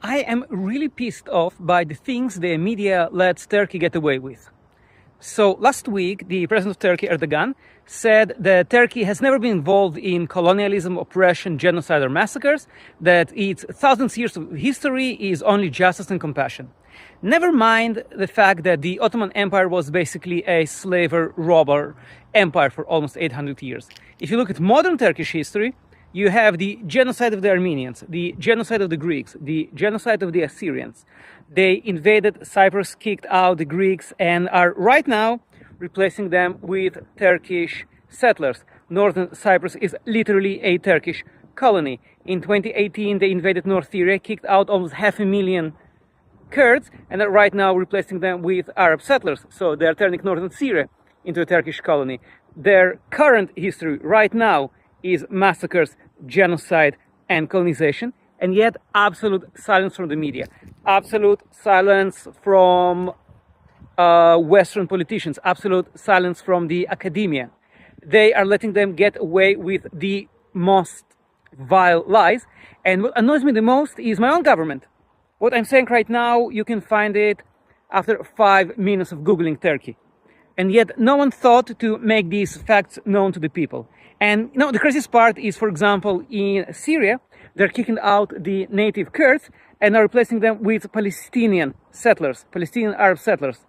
I am really pissed off by the things the media lets Turkey get away with. So last week, the president of Turkey, Erdogan, said that Turkey has never been involved in colonialism, oppression, genocide, or massacres, that its thousands of years of history is only justice and compassion. Never mind the fact that the Ottoman Empire was basically a slaver robber empire for almost 800 years. If you look at modern Turkish history, you have the genocide of the Armenians, the genocide of the Greeks, the genocide of the Assyrians. They invaded Cyprus, kicked out the Greeks, and are right now replacing them with Turkish settlers. Northern Cyprus is literally a Turkish colony. In 2018, they invaded North Syria, kicked out almost 500,000 Kurds, and are right now replacing them with Arab settlers. So they're turning northern Syria into a Turkish colony. Their current history right now is massacres, genocide, and colonization, and yet absolute silence from the media, absolute silence from Western politicians, absolute silence from the academia. They are letting them get away with the most vile lies, and what annoys me the most is my own government. What I'm saying right now, you can find it after 5 minutes of Googling Turkey. And yet no one thought to make these facts known to the people. And the craziest part is, for example, in Syria, they're kicking out the native Kurds and are replacing them with Palestinian settlers, Palestinian Arab settlers.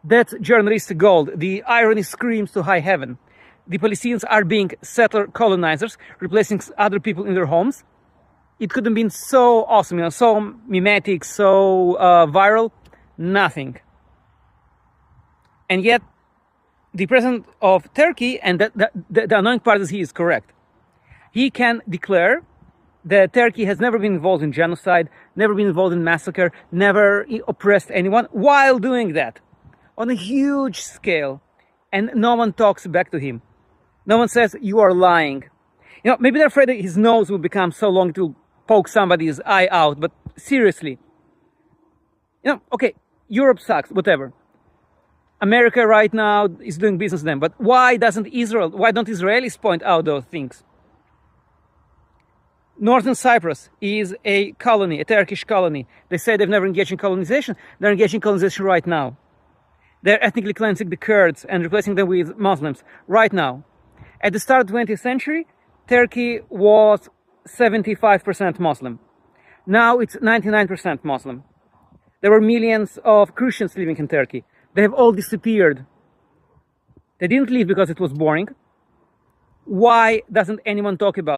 That's journalistic gold. The irony screams to high heaven. The Palestinians are being settler colonizers, replacing other people in their homes. It could have been so awesome, so mimetic, so viral. Nothing. And yet, the president of Turkey, and the annoying part is he is correct. He can declare that Turkey has never been involved in genocide, never been involved in massacre, never oppressed anyone, while doing that on a huge scale. And no one talks back to him. No one says, you are lying. Maybe they're afraid that his nose will become so long to poke somebody's eye out, but seriously. Okay, Europe sucks, whatever. America right now is doing business with them, but why don't Israelis point out those things? Northern Cyprus is a colony, a Turkish colony. They say they've never engaged in colonization. They're engaging in colonization right now. They're ethnically cleansing the Kurds and replacing them with Muslims right now. At the start of the 20th century, Turkey was 75% Muslim. Now it's 99% Muslim. There were millions of Christians living in Turkey. They have all disappeared. They didn't leave because it was boring. Why doesn't anyone talk about it?